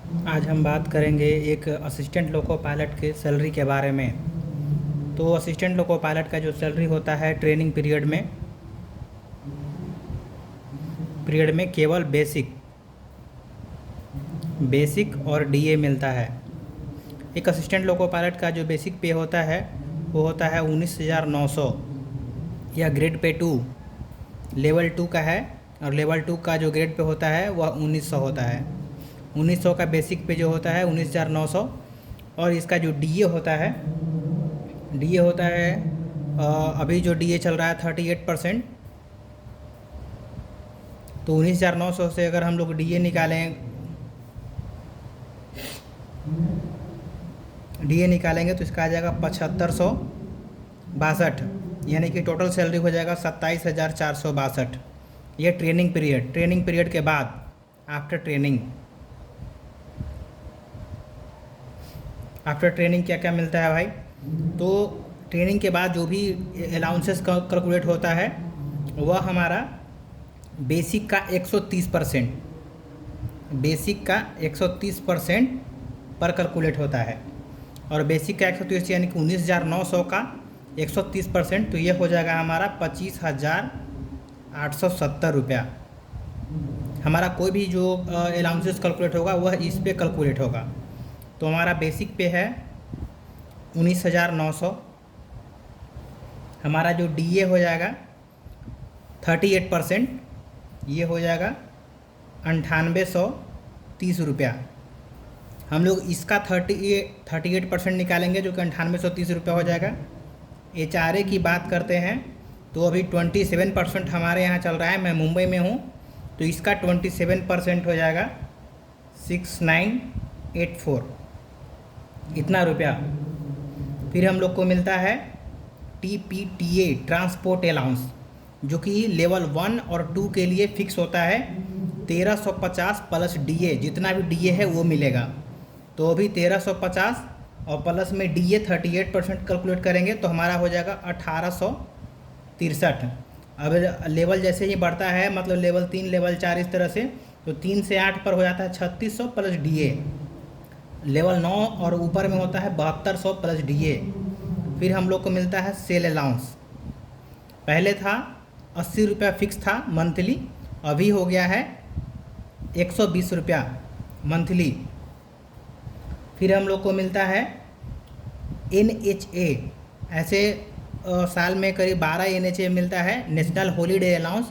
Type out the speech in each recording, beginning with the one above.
आज हम बात करेंगे एक असिस्टेंट लोको पायलट के सैलरी के बारे में। तो असिस्टेंट लोको पायलट का जो सैलरी होता है ट्रेनिंग पीरियड में केवल बेसिक और डीए मिलता है। एक असिस्टेंट लोको पायलट का जो बेसिक पे होता है वो होता है 19,900 या ग्रेड पे 2 लेवल 2 का है, और लेवल 2 का जो ग्रेड पे होता है वह 1900 होता है। 1900 का बेसिक पे जो होता है 19,900, और इसका जो डीए होता है अभी जो डीए चल रहा है 38%। तो 19,900 से अगर हम लोग डीए निकालेंगे तो इसका आ जाएगा 7,562, यानी कि टोटल सैलरी हो जाएगा 27,462। ये ट्रेनिंग पीरियड के बाद आफ्टर ट्रेनिंग क्या क्या मिलता है भाई। तो ट्रेनिंग के बाद जो भी अलाउंसेस कैलकुलेट होता है वह हमारा बेसिक का 130% पर कैलकुलेट होता है। और बेसिक का 130 यानी कि 19,900 का 130%, तो ये हो जाएगा हमारा 25,870 रुपया। हमारा कोई भी जो अलाउंसेस कैलकुलेट होगा वह इस पे कैलकुलेट होगा। तो हमारा बेसिक पे है 19,900, हमारा जो डीए हो जाएगा 38%, ये हो जाएगा 9830 रुपया। हम लोग इसका 38% निकालेंगे जो कि 9830 रुपया हो जाएगा। HRA की बात करते हैं तो अभी 27% हमारे यहाँ चल रहा है, मैं मुंबई में हूँ, तो इसका 27% हो जाएगा 6984, इतना रुपया। फिर हम लोग को मिलता है TPTA ट्रांसपोर्ट अलाउंस, जो कि लेवल 1 और 2 के लिए फिक्स होता है 1350 प्लस डीए, जितना भी डीए है वो मिलेगा। तो अभी 1350 और प्लस में डीए 38% कैलकुलेट करेंगे तो हमारा हो जाएगा 1863। अब लेवल जैसे ही बढ़ता है, मतलब लेवल 3 लेवल 4 इस तरह से, तो 3 से 8 पर हो जाता है 3600 प्लस डीए। लेवल 9 और ऊपर में होता है 7200 प्लस डीए। फिर हम लोग को मिलता है सेल अलाउंस। पहले था 80 रुपया फिक्स था मंथली, अभी हो गया है 120 रुपया मंथली। फिर हम लोग को मिलता है NHA, ऐसे साल में करीब 12 NHA मिलता है, नेशनल हॉलीडे अलाउंस,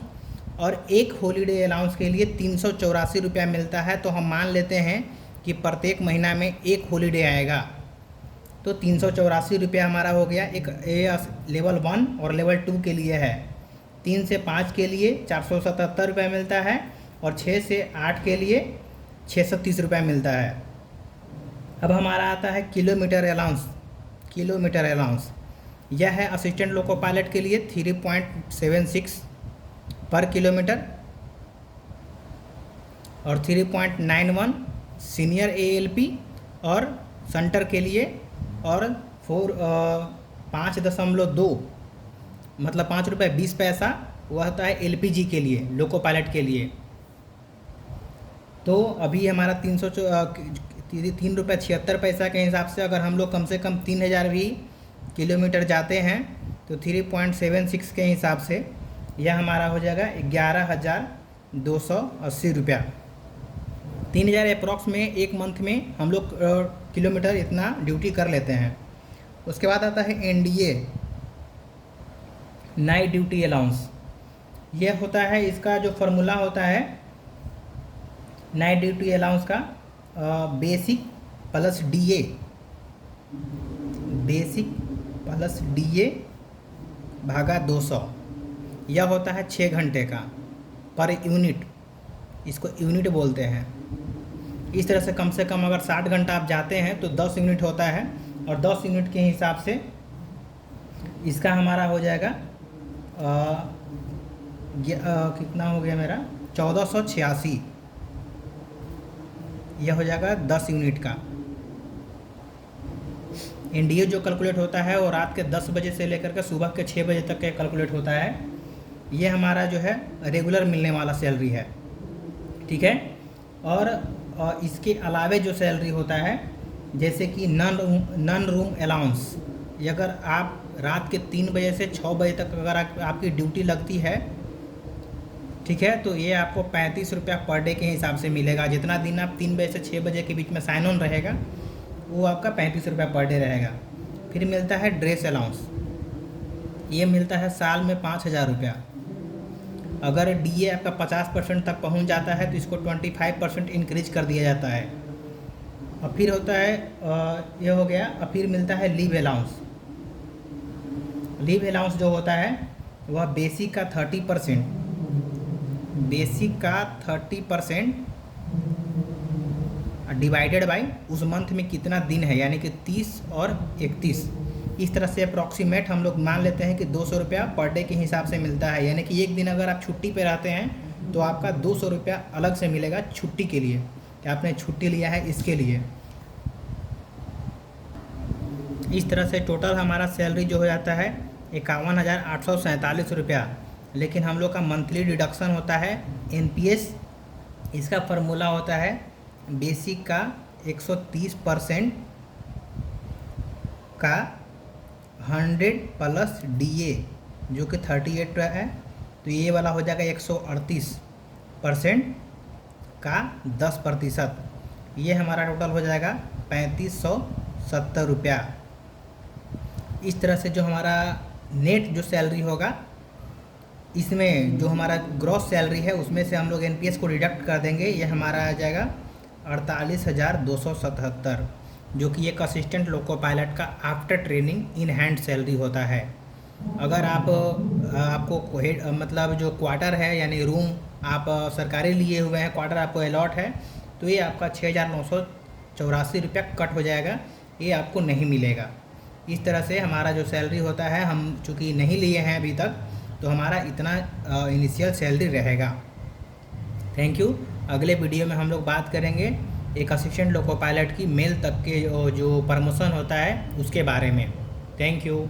और एक हॉलीडे अलाउंस के लिए 384 रुपया मिलता है। तो हम मान लेते हैं कि प्रत्येक महीना में एक हॉलीडे आएगा, तो 384 रुपया हमारा हो गया। एक लेवल 1 और लेवल 2 के लिए है। 3 से 5 के लिए 477 रुपया मिलता है, और 6 से 8 के लिए 630 रुपया मिलता है। अब हमारा आता है किलोमीटर अलाउंस। यह है असिस्टेंट लोको पायलट के लिए 3.76 पर किलोमीटर, और 3.91 सीनियर ALP और सेंटर के लिए, और 5.2 मतलब 5 रुपये 20 पैसा वह होता है LPG के लिए, लोको पायलट के लिए। तो अभी हमारा 3 रुपये 76 पैसा के हिसाब से अगर हम लोग कम से कम 3000 भी किलोमीटर जाते हैं तो 3.76 के हिसाब से यह हमारा हो जाएगा 11,280 रुपया। 3000 अप्रॉक्स में एक मंथ में हम लोग किलोमीटर इतना ड्यूटी कर लेते हैं। उसके बाद आता है NDA नाइट ड्यूटी अलाउंस। यह होता है, इसका जो फार्मूला होता है नाइट ड्यूटी अलाउंस का, बेसिक प्लस डीए भागा 200, यह होता है 6 घंटे का पर यूनिट, इसको यूनिट बोलते हैं। इस तरह से कम अगर 60 घंटा आप जाते हैं तो 10 यूनिट होता है, और 10 यूनिट के हिसाब से इसका हमारा हो जाएगा कितना हो गया मेरा 1486, यह हो जाएगा 10 यूनिट का। NDA जो कैलकुलेट होता है वो रात के 10 बजे से लेकर के सुबह के 6 बजे तक का कैलकुलेट होता है। ये हमारा जो है रेगुलर मिलने वाला सैलरी है, ठीक है। और और इसके अलावे जो सैलरी होता है, जैसे कि नन रूम अलाउंस, अगर आप रात के 3 बजे से 6 बजे तक अगर आपकी ड्यूटी लगती है, ठीक है, तो ये आपको 35 रुपया पर डे के हिसाब से मिलेगा। जितना दिन आप 3 बजे से 6 बजे के बीच में साइन ऑन रहेगा वो आपका 35 रुपया पर डे रहेगा। फिर मिलता है ड्रेस अलाउंस, ये मिलता है साल में 5,000 रुपया। अगर डीए आपका 50% तक पहुंच जाता है तो इसको 25% इंक्रीज कर दिया जाता है। और फिर होता है ये हो गया। और फिर मिलता है लीव अलाउंस। लीव अलाउंस जो होता है वह बेसिक का 30% डिवाइडेड बाई उस मंथ में कितना दिन है, यानी कि 30 और 31, इस तरह से अप्रॉक्सीमेट हम लोग मान लेते हैं कि 200 रुपया पर डे के हिसाब से मिलता है। यानी कि एक दिन अगर आप छुट्टी पे रहते हैं तो आपका 200 रुपया अलग से मिलेगा छुट्टी के लिए, कि आपने छुट्टी लिया है इसके लिए। इस तरह से टोटल हमारा सैलरी जो हो जाता है 51,847 रुपया। लेकिन हम लोग का मंथली डिडक्शन होता है एनपीएस, इसका फार्मूला होता है बेसिक का 130% का 100 प्लस डीए जो कि 38 है, तो ये वाला हो जाएगा 138% का 10%, ये हमारा टोटल हो जाएगा 3570 रुपया। इस तरह से जो हमारा नेट जो सैलरी होगा, इसमें जो हमारा ग्रॉस सैलरी है उसमें से हम लोग एनपीएस को डिडक्ट कर देंगे, ये हमारा आ जाएगा 48,277, जो कि एक असिस्टेंट लोको पायलट का after training in hand salary होता है। अगर आपको मतलब जो क्वार्टर है यानी रूम आप सरकारी लिए हुए हैं, क्वार्टर आपको अलॉट है, तो ये आपका 6,984 रुपया कट हो जाएगा, ये आपको नहीं मिलेगा। इस तरह से हमारा जो सैलरी होता है, हम चूँकि नहीं लिए हैं अभी तक, तो हमारा इतना इनिशियल सैलरी रहेगा। Thank you. अगले वीडियो में हम लोग बात करेंगे एक असिस्टेंट लोको पायलट की मेल तक के जो प्रमोशन होता है उसके बारे में। Thank you.